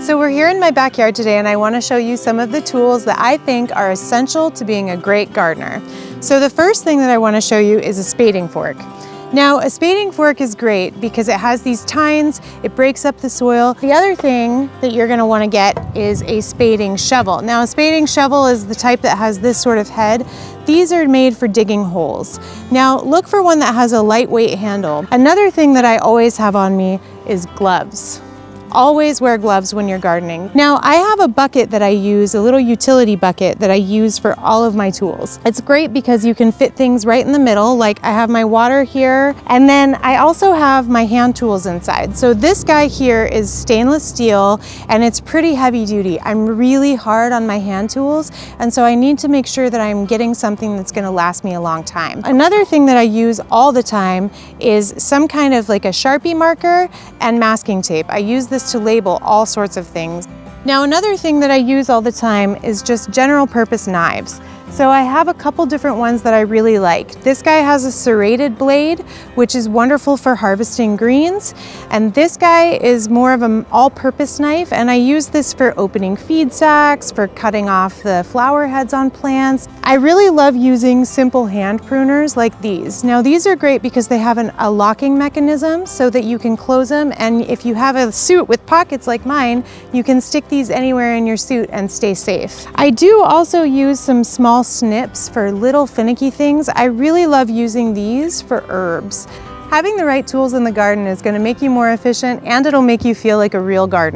So we're here in my backyard today and I want to show you some of the tools that I think are essential to being a great gardener. So the first thing that I want to show you is a spading fork. Now a spading fork is great because it has these tines, it breaks up the soil. The other thing that you're going to want to get is a spading shovel. Now a spading shovel is the type that has this sort of head. These are made for digging holes. Now look for one that has a lightweight handle. Another thing that I always have on me is gloves. Always wear gloves when you're gardening. Now I have a bucket that I use, a little utility bucket that I use for all of my tools. It's great because you can fit things right in the middle, like I have my water here, and then I also have my hand tools inside. So this guy here is stainless steel and it's pretty heavy duty. I'm really hard on my hand tools, and so I need to make sure that I'm getting something that's gonna last me a long time. Another thing that I use all the time is some kind of like a Sharpie marker and masking tape. I use this to label all sorts of things. Now another thing that I use all the time is just general purpose knives. So I have a couple different ones that I really like. This guy has a serrated blade, which is wonderful for harvesting greens. And this guy is more of an all-purpose knife, and I use this for opening feed sacks, for cutting off the flower heads on plants. I really love using simple hand pruners like these. Now these are great because they have a locking mechanism so that you can close them, and if you have a suit with pockets like mine, you can stick these anywhere in your suit and stay safe. I do also use some small snips for little finicky things. I really love using these for herbs. Having the right tools in the garden is going to make you more efficient, and it'll make you feel like a real gardener.